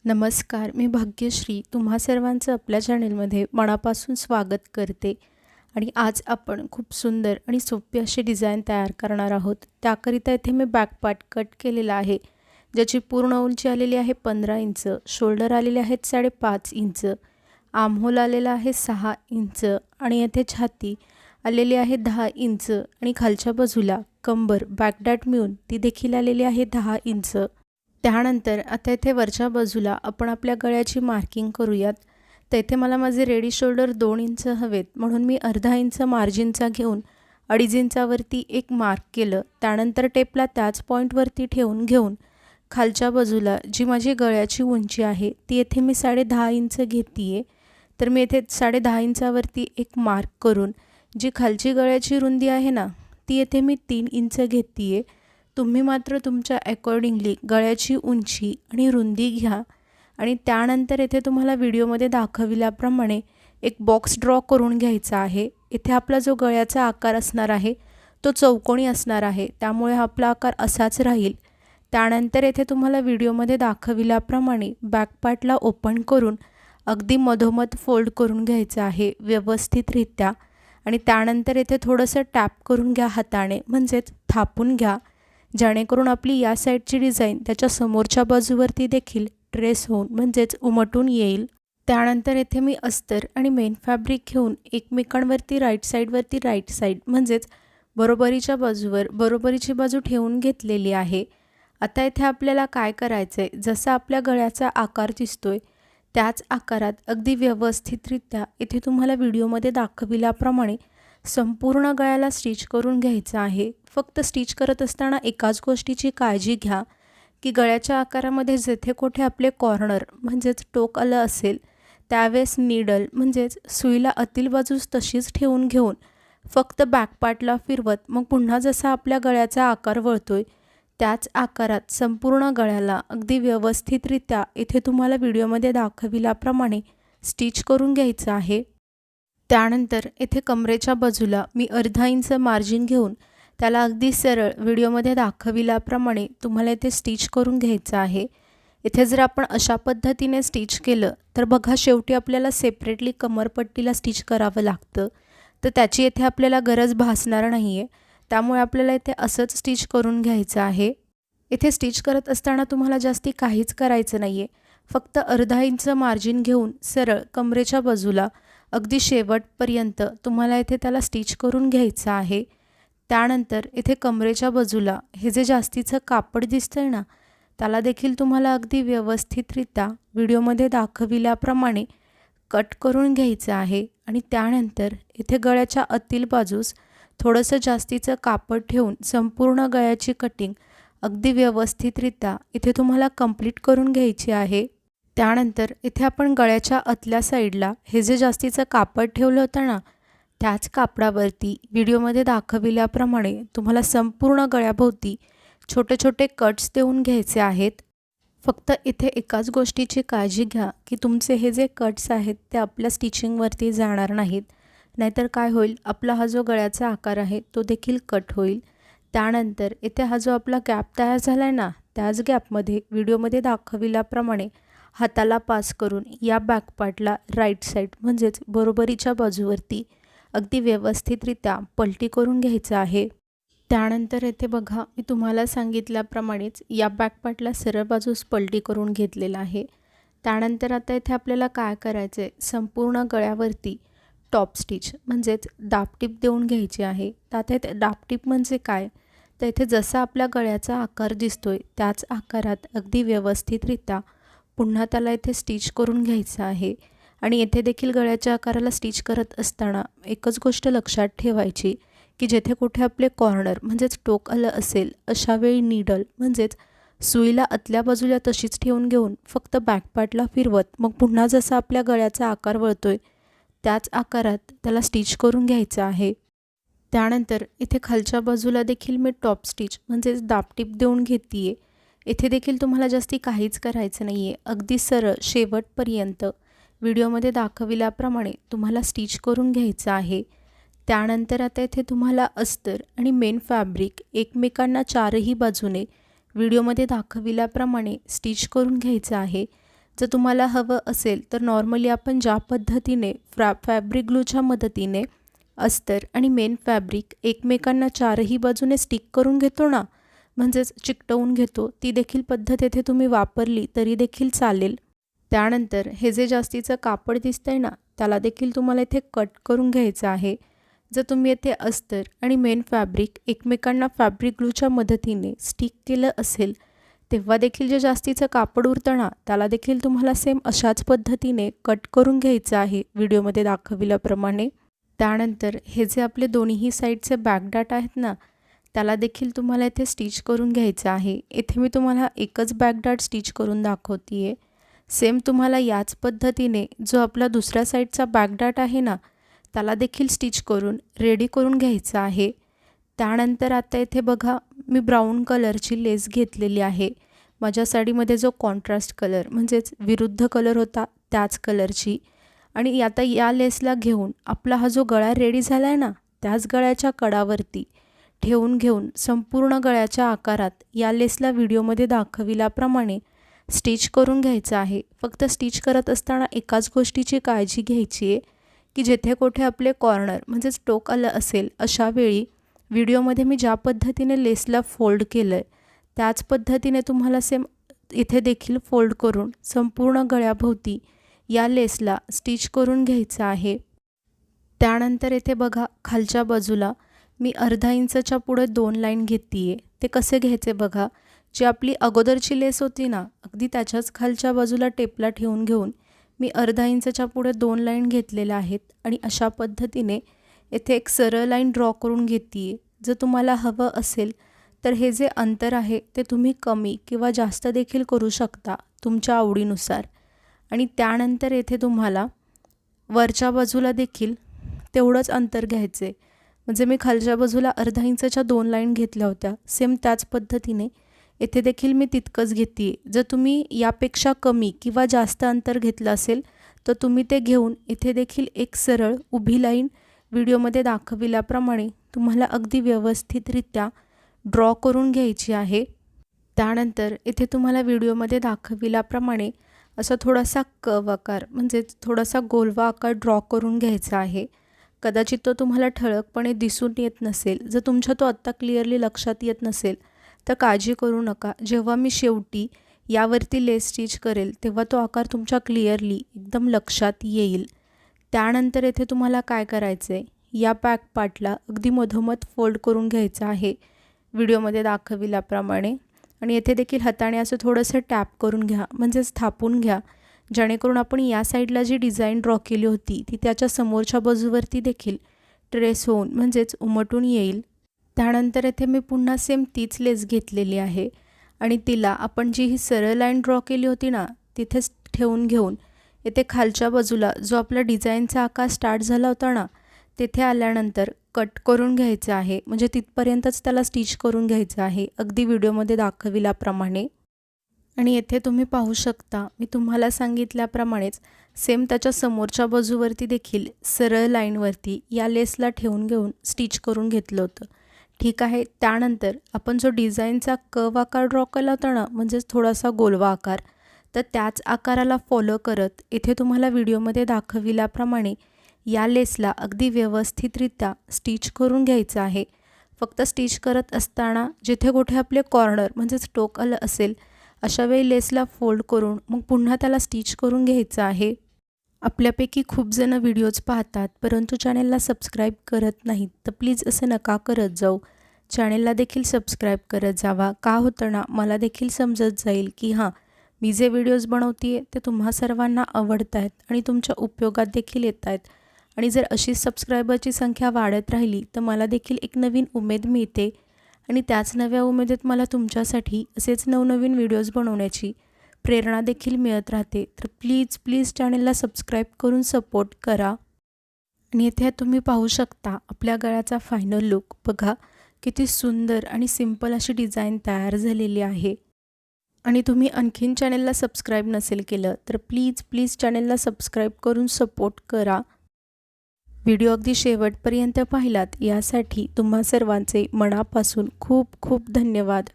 नमस्कार, मी भाग्यश्री तुम्हा सर्वांचं आपल्या चॅनेलमध्ये मनापासून स्वागत करते. आणि आज आपण खूप सुंदर आणि सोपी अशी डिझाईन तयार करणार आहोत. त्याकरिता इथे मी बॅक पार्ट कट केलेला आहे, ज्याची पूर्ण उंची आलेली आहे 15 इंच, शोल्डर आलेले आहेत 5.5 इंच, आर्महोल आलेला आहे 6 इंच आणि येथे छाती आलेली आहे 10 इंच आणि खालच्या बाजूला कंबर बॅकडॅट मिळून ती देखील आलेली आहे 10 इंच. त्यानंतर आता इथे वरच्या बाजूला आपण आपल्या गळ्याची मार्किंग करूयात. तर इथे मला माझे रेडी शोल्डर 2 इंच हवेत, म्हणून मी अर्धा इंच मार्जिनचा घेऊन 2.5 इंचावरती एक मार्क केलं. त्यानंतर टेपला त्याच पॉईंटवरती घेऊन खालच्या बाजूला जी माझी गळ्याची उंची आहे ती येथे मी 10.5 इंच घेते आहे. तर मी येथे 10.5 इंचावरती एक मार्क करून जी खालची गळ्याची रुंदी आहे ना ती येथे मी 3 इंच घेते आहे. तुम्ही मात्र तुमच्या अकॉर्डिंगली गळ्याची उंची आणि रुंदी घ्या आणि त्यानंतर येथे तुम्हाला व्हिडिओमध्ये दाखविल्याप्रमाणे एक बॉक्स ड्रॉ करून घ्यायचा आहे. इथे आपला जो गळ्याचा आकार असणार आहे तो चौकोनी असणार आहे, त्यामुळे आपला आकार असाच राहील. त्यानंतर येथे तुम्हाला व्हिडिओमध्ये दाखविल्याप्रमाणे बॅक पार्टला ओपन करून अगदी मधोमध फोल्ड करून घ्यायचं आहे व्यवस्थितरित्या. आणि त्यानंतर येथे थोडंसं टॅप करून घ्या हाताने, म्हणजेच थापून घ्या, जेणेकरून आपली या साईडची डिझाईन त्याच्या समोरच्या बाजूवरती देखील ट्रेस होऊन म्हणजेच उमटून येईल. त्यानंतर येथे मी अस्तर आणि मेन फॅब्रिक घेऊन एकमेकांवरती राईट साईड म्हणजेच बरोबरीच्या बाजूवर बरोबरीची बाजू ठेवून घेतलेली आहे. आता इथे आपल्याला काय करायचं आहे, जसा आपल्या गळ्याचा आकार दिसतोय त्याच आकारात अगदी व्यवस्थितरित्या इथे तुम्हाला व्हिडिओमध्ये दाखविल्याप्रमाणे संपूर्ण गळ्याला स्टिच करून घ्यायचं आहे. फक्त स्टिच करत असताना एकाच गोष्टीची काळजी घ्या की गळ्याच्या आकारामध्ये जेथे कुठे आपले कॉर्नर म्हणजेच टोक आलं असेल त्यावेळेस नीडल म्हणजेच सुईला आतील बाजूस तशीच ठेवून घेऊन फक्त बॅक पार्टला फिरवत मग पुन्हा जसा आपल्या गळ्याचा आकार वळतोय त्याच आकारात संपूर्ण गळ्याला अगदी व्यवस्थितरित्या इथे तुम्हाला व्हिडिओमध्ये दाखविल्याप्रमाणे स्टिच करून घ्यायचं आहे. त्यानंतर इथे कमरेच्या बाजूला मी अर्धा इंच मार्जिन घेऊन त्याला अगदी सरळ व्हिडिओमध्ये दाखविल्याप्रमाणे तुम्हाला इथे स्टिच करून घ्यायचं आहे. इथे जर आपण अशा पद्धतीने स्टिच केलं तर बघा शेवटी आपल्याला सेपरेटली कमरपट्टीला स्टिच करावं लागतं, तर त्याची इथे आपल्याला गरज भासणार नाही आहे. त्यामुळे आपल्याला इथे असंच स्टिच करून घ्यायचं आहे. इथे स्टिच करत असताना तुम्हाला जास्ती काहीच करायचं नाही आहे. फक्त अर्धा इंच मार्जिन घेऊन सरळ कमरेच्या बाजूला अगदी शेवटपर्यंत तुम्हाला इथे त्याला स्टिच करून घ्यायचं आहे. त्यानंतर इथे कमरेच्या बाजूला हे जे जास्तीचं कापड दिसतंय ना त्याला देखील तुम्हाला अगदी व्यवस्थितरित्या व्हिडिओमध्ये दाखविल्याप्रमाणे कट करून घ्यायचं आहे. आणि त्यानंतर इथे गळ्याच्या आतील बाजूस थोडंसं जास्तीचं कापड ठेवून संपूर्ण गळ्याची कटिंग अगदी व्यवस्थितरित्या इथे तुम्हाला कंप्लीट करून घ्यायची आहे. त्यानंतर इथे आपण गळ्याच्या आतल्या साईडला हे जे जास्तीचं कापड ठेवलं होतं ना त्याच कापडावरती व्हिडिओमध्ये दाखविल्याप्रमाणे तुम्हाला संपूर्ण गळ्याभोवती छोटे छोटे कट्स देऊन घ्यायचे आहेत. फक्त इथे एकाच गोष्टीची काळजी घ्या की तुमचे हे जे कट्स आहेत ते आपल्या स्टिचिंगवरती जाणार नाहीत, नाहीतर काय होईल, आपला हा जो गळ्याचा आकार आहे तो देखील कट होईल. त्यानंतर इथे हा जो आपला गॅप तयार झाला आहे ना त्याच गॅपमध्ये व्हिडिओमध्ये दाखविल्याप्रमाणे हाताला पास करून या बॅक पार्टला राईट साईड म्हणजेच बरोबरीच्या बाजूवरती अगदी व्यवस्थितरित्या पलटी करून घ्यायचं आहे. त्यानंतर येथे बघा मी तुम्हाला सांगितल्याप्रमाणेच या बॅक पार्टला सरळ बाजूस पलटी करून घेतलेला आहे. त्यानंतर आता इथे आपल्याला काय करायचं आहे, संपूर्ण गळ्यावरती टॉप स्टिच म्हणजेच दाबटीप देऊन घ्यायची आहे. तर आता इथे दाबटीप म्हणजे काय, तर इथे जसा आपल्या गळ्याचा आकार दिसतोय त्याच आकारात अगदी व्यवस्थितरित्या पुन्हा त्याला इथे स्टिच करून घ्यायचं आहे. आणि येथे देखील गळ्याच्या आकाराला स्टिच करत असताना एकच गोष्ट लक्षात ठेवायची की जेथे कुठे आपले कॉर्नर म्हणजेच टोक आलं असेल अशा वेळी नीडल म्हणजेच सुईला आतल्या बाजूला तशीच ठेवून घेऊन फक्त बॅक पार्टला फिरवत मग पुन्हा जसा आपल्या गळ्याचा आकार वळतोय त्याच आकारात त्याला स्टिच करून घ्यायचं आहे. त्यानंतर इथे खालच्या बाजूला देखील मी टॉप स्टिच म्हणजेच दाबटीप देऊन घेते आहे. इथे देखील तुम्हाला जास्ती काहीच करायचं नाही आहे, अगदी सरळ शेवटपर्यंत व्हिडिओमध्ये दाखविल्याप्रमाणे तुम्हाला स्टिच करून घ्यायचं आहे. त्यानंतर आता इथे तुम्हाला अस्तर आणि मेन फॅब्रिक एकमेकांना चारही बाजूने व्हिडिओमध्ये दाखविल्याप्रमाणे स्टिच करून घ्यायचं आहे. जर तुम्हाला हवं असेल तर नॉर्मली आपण ज्या पद्धतीने फॅब्रिक ग्लूच्या मदतीने अस्तर आणि मेन फॅब्रिक एकमेकांना चारही बाजूने स्टिक करून घेतो ना, म्हणजेच चिकटवून घेतो, ती देखील पद्धत येथे तुम्ही वापरली तरी देखील चालेल। त्यानंतर हे जे जास्तीचं कापड दिसतंय ना, त्याला देखील तुम्हाला इथे कट करून घ्यायचं आहे। जर तुम्ही येथे अस्तर आणि मेन फॅब्रिक एकमेकांना फॅब्रिक ग्लूच्या मदतीने स्टिक केलं असेल तेव्हा देखील जे जास्तीचं कापड उरतं ना, त्याला देखील तुम्हाला सेम अशाच पद्धतीने कट करून घ्यायचं आहे व्हिडिओमध्ये दाखविल्याप्रमाणे। त्यानंतर हे जे आपले दोन्ही साईडचे बॅकडाट आहेत ना, त्याला देखील तुम्हाला इथे स्टिच करून घ्यायचं आहे। इथे मी तुम्हाला एकच बॅकडाट स्टिच करून दाखवते आहे। सेम तुम्हाला याच पद्धतीने जो आपला दुसऱ्या साईडचा बॅकडाट आहे ना, त्याला देखील स्टिच करून रेडी करून घ्यायचं आहे। त्यानंतर आता इथे बघा, मी ब्राऊन कलरची लेस घेतलेली आहे। माझ्या साडीमध्ये जो कॉन्ट्रास्ट कलर म्हणजेच विरुद्ध कलर होता त्याच कलरची, आणि आता या लेसला घेऊन आपला हा जो गळा रेडी झाला आहे ना, त्याच गळ्याच्या कडावरती ठेवून घेऊन संपूर्ण गळ्याच्या आकारात या लेसला व्हिडिओमध्ये दाखविल्याप्रमाणे स्टिच करून घ्यायचं आहे। फक्त स्टिच करत असताना एकाच गोष्टीची काळजी घ्यायची आहे की जेथे कोठे आपले कॉर्नर म्हणजेच टोक आलं असेल, अशा वेळी व्हिडिओमध्ये मी ज्या पद्धतीने लेसला फोल्ड केलं आहे त्याच पद्धतीने तुम्हाला सेम इथे देखील फोल्ड करून संपूर्ण गळ्याभोवती या लेसला स्टिच करून घ्यायचं आहे। त्यानंतर इथे बघा, खालच्या बाजूला मी अर्धा इंचच्या पुढे 2 लाईन घेते आहे। ते कसे घ्यायचे बघा, जी आपली अगोदरची लेस होती ना, अगदी त्याच्याच खालच्या बाजूला टेपला ठेवून घेऊन मी अर्धा इंचच्या पुढे 2 लाईन घेतलेल्या आहेत आणि अशा पद्धतीने येथे एक सरळ लाईन ड्रॉ करून घेते आहे। जर तुम्हाला हवं असेल तर हे जे अंतर आहे ते तुम्ही कमी किंवा जास्त देखील करू शकता तुमच्या आवडीनुसार। आणि त्यानंतर येथे तुम्हाला वरच्या बाजूला देखील तेवढंच अंतर घ्यायचे, म्हणजे मी खालच्या बाजूला अर्धा इंचच्या 2 लाईन घेतल्या होत्या, सेम त्याच पद्धतीने येथे देखील मी तितकंच घेते। जर तुम्ही यापेक्षा कमी किंवा जास्त अंतर घेतलं असेल तर तुम्ही ते घेऊन इथे देखील एक सरळ उभी लाईन व्हिडिओमध्ये दाखविल्याप्रमाणे तुम्हाला अगदी व्यवस्थितरित्या ड्रॉ करून घ्यायची आहे। त्यानंतर इथे तुम्हाला व्हिडिओमध्ये दाखविल्याप्रमाणे असा थोडासा कर्व आकार म्हणजेच थोडासा गोलवा आकार ड्रॉ करून घ्यायचा आहे। कदाचित तो तुम्हाला ठळकपणे दिसून येत नसेल, जर तुमच्या तो आत्ता क्लिअरली लक्षात येत नसेल तर काळजी करू नका, जेव्हा मी शेवटी यावरती लेस स्टिच करेल तेव्हा तो आकार तुमच्या क्लिअरली एकदम लक्षात येईल। त्यानंतर येथे तुम्हाला काय करायचं आहे, या बॅक पार्टला अगदी मधोमध फोल्ड करून घ्यायचं आहे व्हिडिओमध्ये दाखविल्याप्रमाणे, आणि येथे देखील हाताने असं थोडंसं टॅप करून घ्या, म्हणजेच थापून घ्या, जेणेकरून आपण या साईडला जी डिझाईन ड्रॉ केली होती ती त्याच्या समोरच्या बाजूवरती देखील ट्रेस होऊन म्हणजेच उमटून येईल। त्यानंतर येथे मी पुन्हा सेम तीच लेस घेतलेली आहे आणि तिला आपण जी ही सरळ लाईन ड्रॉ केली होती ना, तिथेच ठेवून घेऊन येथे खालच्या बाजूला जो आपला डिझाईनचा आकार स्टार्ट झाला होता ना, तिथे आल्यानंतर कट करून घ्यायचं आहे, म्हणजे तिथपर्यंतच त्याला स्टिच करून घ्यायचं आहे अगदी व्हिडिओमध्ये दाखविल्याप्रमाणे। आणि येथे तुम्ही पाहू शकता, मी तुम्हाला सांगितल्याप्रमाणेच सेम त्याच्या समोरच्या बाजूवरती देखील सरळ लाईनवरती या लेसला ठेवून घेऊन स्टिच करून घेतलं होतं, ठीक आहे। त्यानंतर आपण जो डिझाईनचा कर्व आकार ड्रॉ केला होता ना, म्हणजेच थोडासा गोलवा आकार, तर त्याच आकाराला फॉलो करत इथे तुम्हाला व्हिडिओमध्ये दाखविल्याप्रमाणे या लेसला अगदी व्यवस्थितरित्या स्टिच करून घ्यायचं आहे। फक्त स्टिच करत असताना जिथे कुठे आपले कॉर्नर म्हणजेच टोक आलं असेल अशा वेळी लेसला फोल्ड करून मग पुन्हा त्याला स्टिच करून घ्यायचं आहे। आपल्यापैकी खूप जण व्हिडिओज पाहतात परंतु चॅनेलला सबस्क्राईब करत नाहीत, तर प्लीज असं नका करत जाऊ, चॅनेलला देखील सबस्क्राईब करत जावा। का होतं ना, मला देखील समजत जाईल की हां, मी जे व्हिडिओज बनवते ते तुम्हा सर्वांना आवडत आहेत आणि तुमच्या उपयोगात देखील येत आहेत। आणि जर अशीच सबस्क्रायबरची संख्या वाढत राहिली तर मला देखील एक नवीन उमेद मिळते आणि त्याच नव्या उमेदीत मला तुमच्यासाठी असेच नवनवीन व्हिडिओज बनवण्याची प्रेरणा देखील मिळत राहते। तर प्लीज चॅनेलला सबस्क्राईब करून सपोर्ट करा। आणि इथे तुम्ही पाहू शकता आपल्या गळ्याचा फायनल लुक बघा, किती सुंदर आणि सिंपल अशी डिझाईन तयार झालेली आहे। आणि तुम्ही आणखीन चॅनेलला सबस्क्राईब नसेल केलं तर प्लीज चॅनेलला सबस्क्राईब करून सपोर्ट करा। व्हिडिओ अगदी शेवटपर्यंत पाहिलात यासाठी तुम्हा सर्वांचे मनापासून खूप धन्यवाद।